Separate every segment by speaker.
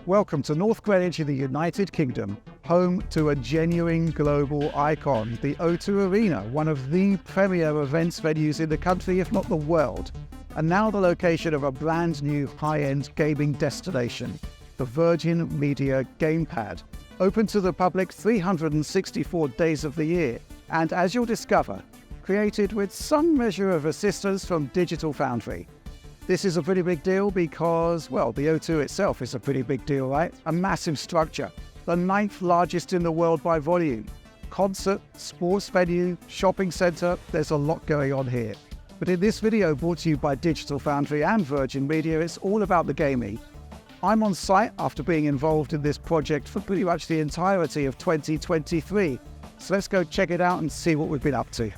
Speaker 1: Welcome to North Greenwich in the United Kingdom, home to a genuine global icon, the O2 Arena, one of the premier events venues in the country, if not the world, and now the location of a brand new high-end gaming destination, the Virgin Media Gamepad, open to the public 364 days of the year, and as you'll discover, created with some measure of assistance from Digital Foundry. This is a pretty big deal because, well, the O2 itself is a pretty big deal, right? A massive structure, the 9th largest in the world by volume. Concert, sports venue, shopping centre, there's a lot going on here. But in this video brought to you by Digital Foundry and Virgin Media, it's all about the gaming. I'm on site after being involved in this project for pretty much the entirety of 2023. So let's go check it out and see what we've been up to.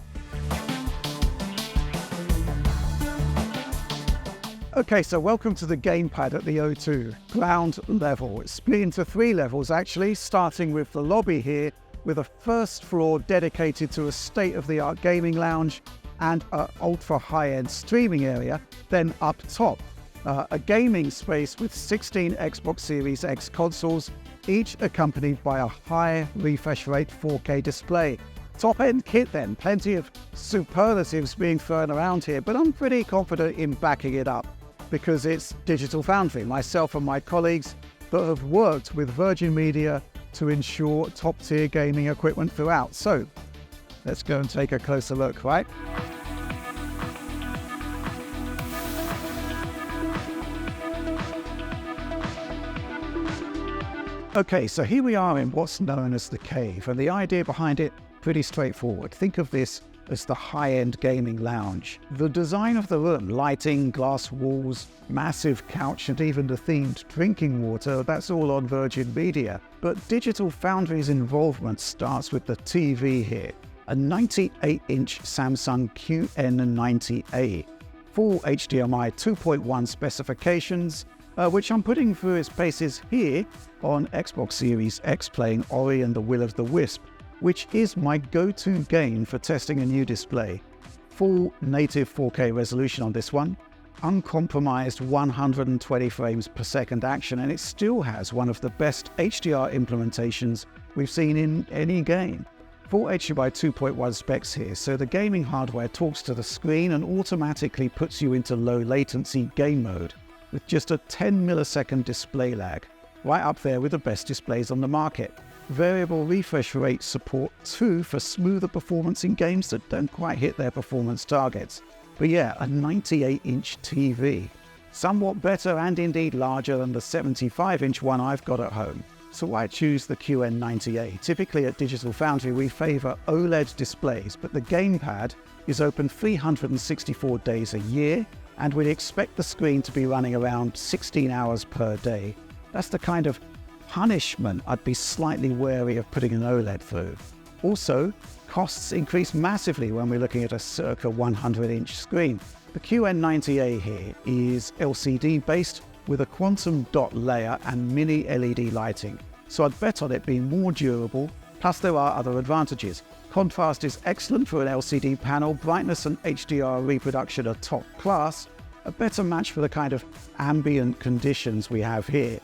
Speaker 1: Okay, so welcome to the Gamepad at the O2, ground level. It's split into 3 levels actually, starting with the lobby here, with a first floor dedicated to a state-of-the-art gaming lounge and an ultra high-end streaming area. Then up top, a gaming space with 16 Xbox Series X consoles, each accompanied by a high refresh rate 4K display. Top-end kit then, plenty of superlatives being thrown around here, but I'm pretty confident in backing it up, because it's Digital Foundry, myself and my colleagues that have worked with Virgin Media to ensure top-tier gaming equipment throughout. So let's go and take a closer look, right? Okay, so here we are in what's known as the Cave, and the idea behind it, pretty straightforward. Think of this as the high-end gaming lounge. The design of the room, lighting, glass walls, massive couch, and even the themed drinking water, that's all on Virgin Media. But Digital Foundry's involvement starts with the TV here, a 98-inch Samsung QN90A, full HDMI 2.1 specifications, which I'm putting through its paces here on Xbox Series X playing Ori and the Will of the Wisp, which is my go-to game for testing a new display. Full native 4K resolution on this one, uncompromised 120 frames per second action, and it still has one of the best HDR implementations we've seen in any game. Full HDMI 2.1 specs here, so the gaming hardware talks to the screen and automatically puts you into low latency game mode, with just a 10 millisecond display lag, right up there with the best displays on the market. Variable refresh rate support too for smoother performance in games that don't quite hit their performance targets. But yeah, a 98-inch TV. Somewhat better and indeed larger than the 75-inch one I've got at home. So why choose the QN90A? Typically at Digital Foundry we favour OLED displays, but the Gamepad is open 364 days a year, and we'd expect the screen to be running around 16 hours per day. That's the kind of punishment I'd be slightly wary of putting an OLED through. Also, costs increase massively when we're looking at a circa 100-inch screen. The QN90A here is LCD based with a quantum dot layer and mini LED lighting, so I'd bet on it being more durable, plus there are other advantages. Contrast is excellent for an LCD panel, brightness and HDR reproduction are top class, a better match for the kind of ambient conditions we have here.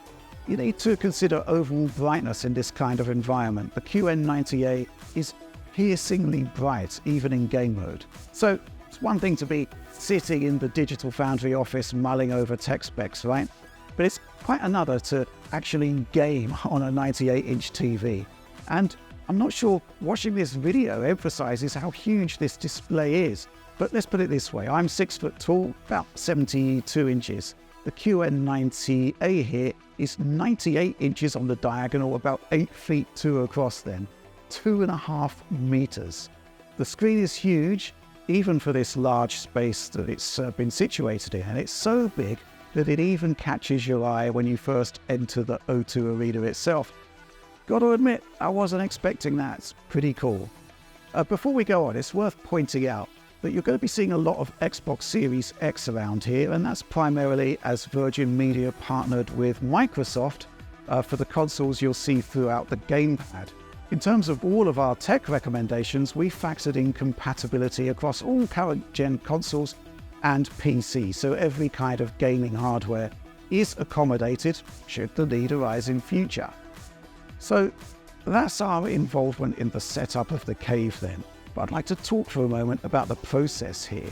Speaker 1: You need to consider overall brightness in this kind of environment. The QN90A is piercingly bright, even in game mode. So it's one thing to be sitting in the Digital Foundry office mulling over tech specs, right? But it's quite another to actually game on a 98-inch TV. And I'm not sure watching this video emphasizes how huge this display is. But let's put it this way, I'm 6 foot tall, about 72 inches. The QN90A here is 98 inches on the diagonal, about 8 feet 2 across then, 2.5 meters. The screen is huge, even for this large space that it's been situated in, and it's so big that it even catches your eye when you first enter the O2 Arena itself. Got to admit, I wasn't expecting that. It's pretty cool. Before we go on, it's worth pointing out that you're going to be seeing a lot of Xbox Series X around here, and that's primarily as Virgin Media partnered with Microsoft for the consoles you'll see throughout the Gamepad. In terms of all of our tech recommendations, we factored in compatibility across all current gen consoles and PC, so every kind of gaming hardware is accommodated should the need arise in future. So that's our involvement in the setup of the cave then. But I'd like to talk for a moment about the process here.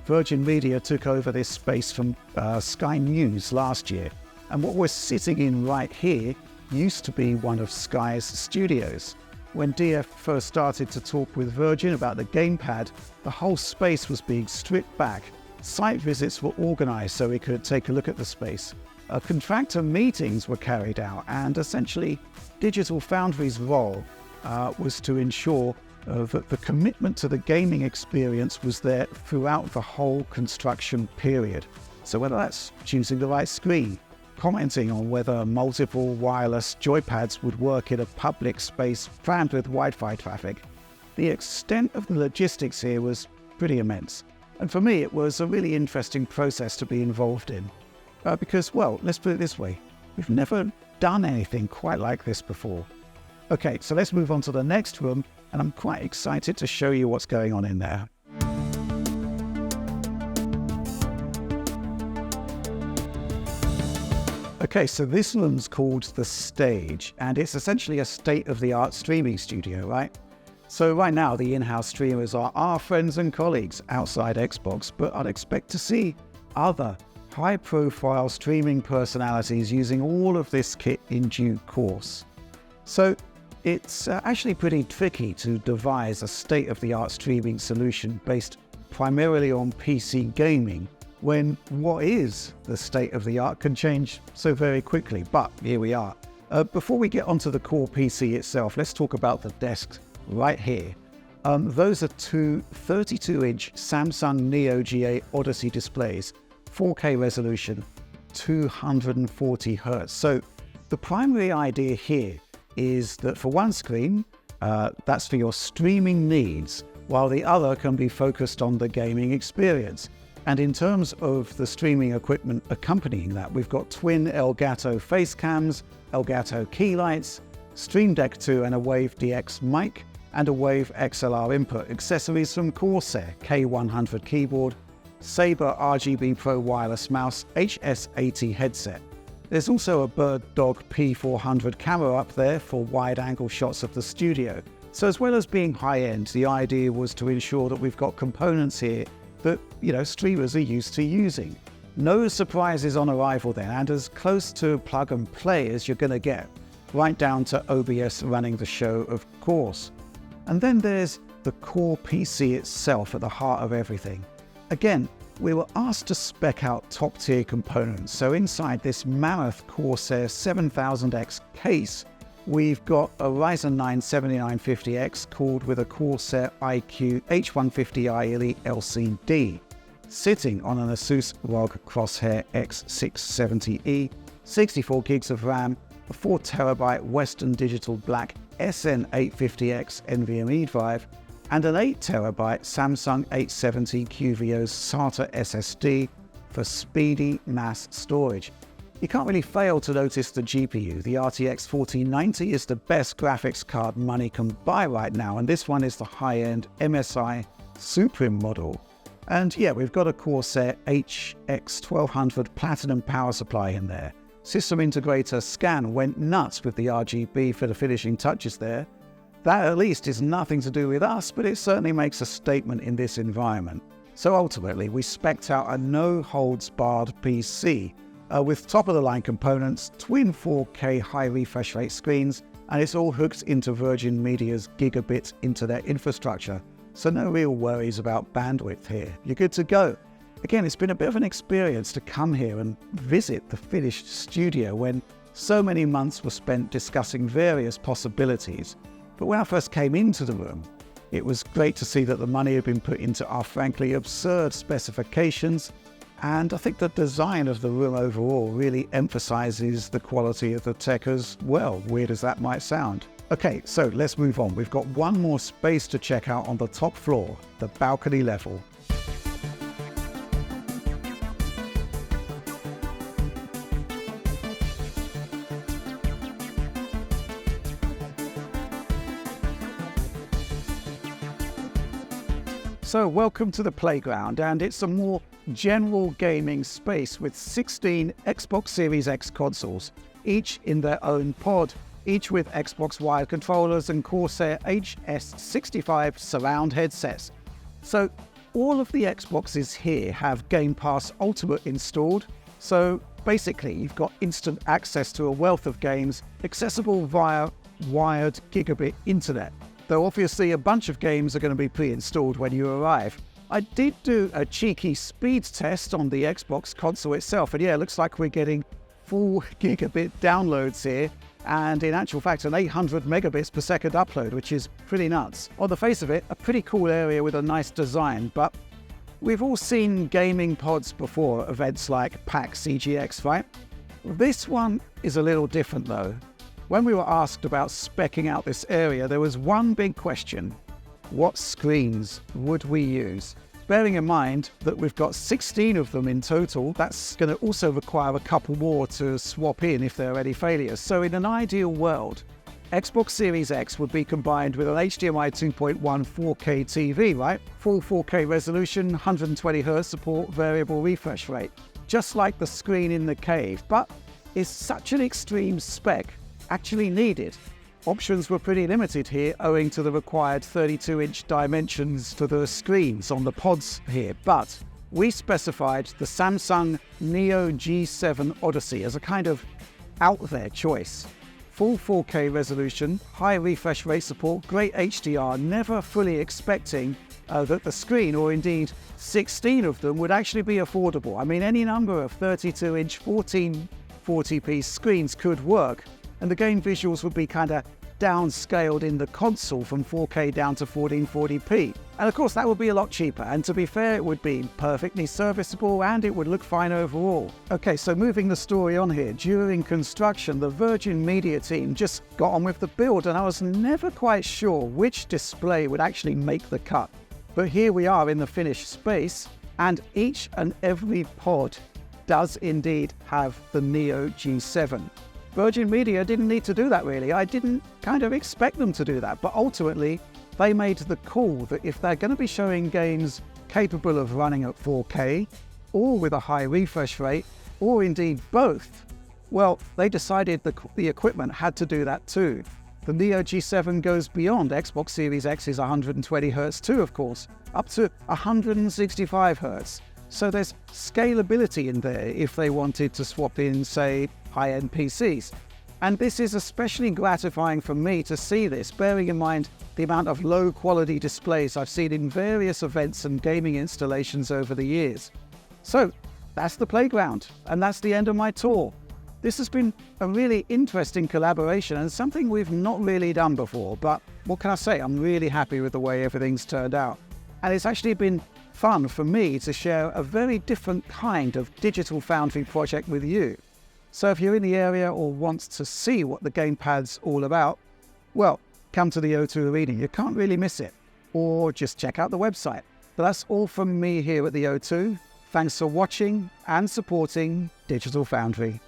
Speaker 1: Virgin Media took over this space from Sky News last year, and what we're sitting in right here used to be one of Sky's studios. When DF first started to talk with Virgin about the Gamepad, the whole space was being stripped back. Site visits were organised so we could take a look at the space. Contractor meetings were carried out, and essentially Digital Foundry's role was to ensure that the commitment to the gaming experience was there throughout the whole construction period. So whether that's choosing the right screen, commenting on whether multiple wireless joypads would work in a public space crammed with Wi-Fi traffic, the extent of the logistics here was pretty immense. And for me, it was a really interesting process to be involved in. Because, well, let's put it this way, we've never done anything quite like this before. Okay, so let's move on to the next room, and I'm quite excited to show you what's going on in there. Okay, so this room's called The Stage, and it's essentially a state-of-the-art streaming studio, right? So right now, the in-house streamers are our friends and colleagues outside Xbox, but I'd expect to see other high-profile streaming personalities using all of this kit in due course. So it's actually pretty tricky to devise a state-of-the-art streaming solution based primarily on PC gaming, when what is the state-of-the-art can change so very quickly, but here we are. Before we get onto the core PC itself, let's talk about the desks right here. Those are two 32-inch Samsung Neo GA Odyssey displays, 4K resolution, 240 Hz. So the primary idea here is that for one screen, that's for your streaming needs, while the other can be focused on the gaming experience. And in terms of the streaming equipment accompanying that, we've got twin Elgato face cams, Elgato key lights, Stream Deck 2 and a Wave DX mic, and a Wave XLR input, accessories from Corsair, K100 keyboard, Sabre RGB Pro wireless mouse, HS80 headset. There's also a Bird Dog P400 camera up there for wide-angle shots of the studio. So as well as being high-end, the idea was to ensure that we've got components here that, streamers are used to using. No surprises on arrival then, and as close to plug and play as you're going to get, right down to OBS running the show, of course. And then there's the core PC itself at the heart of everything. Again, we were asked to spec out top-tier components, so inside this mammoth Corsair 7000X case, we've got a Ryzen 9 7950X cooled with a Corsair iQ H150i Elite LCD, sitting on an Asus ROG Crosshair X670E, 64 gigs of RAM, a 4TB Western Digital Black SN850X NVMe drive, and an 8TB Samsung 870 QVO SATA SSD for speedy mass storage. You can't really fail to notice the GPU. The RTX 4090 is the best graphics card money can buy right now, and this one is the high-end MSI Supreme model. And yeah, we've got a Corsair HX1200 Platinum power supply in there. System integrator Scan went nuts with the RGB for the finishing touches there. That at least is nothing to do with us, but it certainly makes a statement in this environment. So ultimately, we spec'd out a no-holds-barred PC with top-of-the-line components, twin 4K high refresh rate screens, and it's all hooked into Virgin Media's gigabit internet infrastructure. So no real worries about bandwidth here. You're good to go. Again, it's been a bit of an experience to come here and visit the finished studio when so many months were spent discussing various possibilities. But when I first came into the room, it was great to see that the money had been put into our frankly absurd specifications, and I think the design of the room overall really emphasizes the quality of the tech as well, weird as that might sound. Okay, so let's move on. We've got one more space to check out on the top floor, the balcony level. So welcome to the playground, and it's a more general gaming space with 16 Xbox Series X consoles, each in their own pod, each with Xbox wired controllers and Corsair HS65 surround headsets. So all of the Xboxes here have Game Pass Ultimate installed, so basically you've got instant access to a wealth of games accessible via wired gigabit internet. Though obviously a bunch of games are going to be pre-installed when you arrive. I did do a cheeky speed test on the Xbox console itself, and yeah, it looks like we're getting full gigabit downloads here, and in actual fact an 800 megabits per second upload, which is pretty nuts. On the face of it, a pretty cool area with a nice design, but we've all seen gaming pods before, events like PAX EGX, right? This one is a little different though. When we were asked about speccing out this area, there was one big question. What screens would we use? Bearing in mind that we've got 16 of them in total, that's going to also require a couple more to swap in if there are any failures. So in an ideal world, Xbox Series X would be combined with an HDMI 2.1 4K TV, right? Full 4K resolution, 120Hz support, variable refresh rate. Just like the screen in the cave, but is such an extreme spec actually needed? Options were pretty limited here owing to the required 32-inch dimensions for the screens on the pods here, but we specified the Samsung Neo G7 Odyssey as a kind of out there choice. Full 4K resolution, high refresh rate support, great HDR, never fully expecting that the screen, or indeed 16 of them, would actually be affordable. I mean, any number of 32-inch 1440p screens could work, and the game visuals would be kind of downscaled in the console from 4K down to 1440p. And of course that would be a lot cheaper, and to be fair, it would be perfectly serviceable and it would look fine overall. Okay, so moving the story on here, during construction the Virgin Media team just got on with the build, and I was never quite sure which display would actually make the cut. But here we are in the finished space, and each and every pod does indeed have the Neo G7. Virgin Media didn't need to do that really. I didn't kind of expect them to do that, but ultimately they made the call that if they're going to be showing games capable of running at 4K, or with a high refresh rate, or indeed both, well, they decided the equipment had to do that too. The Neo G7 goes beyond Xbox Series X's 120Hz too, of course, up to 165Hz. So there's scalability in there if they wanted to swap in, say, high-end PCs. And this is especially gratifying for me to see this, bearing in mind the amount of low-quality displays I've seen in various events and gaming installations over the years. So that's the playground, and that's the end of my tour. This has been a really interesting collaboration and something we've not really done before, but what can I say? I'm really happy with the way everything's turned out. And it's actually been fun for me to share a very different kind of digital foundry project with you. So if you're in the area or want to see what the Gamepad's all about, well, come to the O2 Arena, you can't really miss it. Or just check out the website. But that's all from me here at the O2. Thanks for watching and supporting Digital Foundry.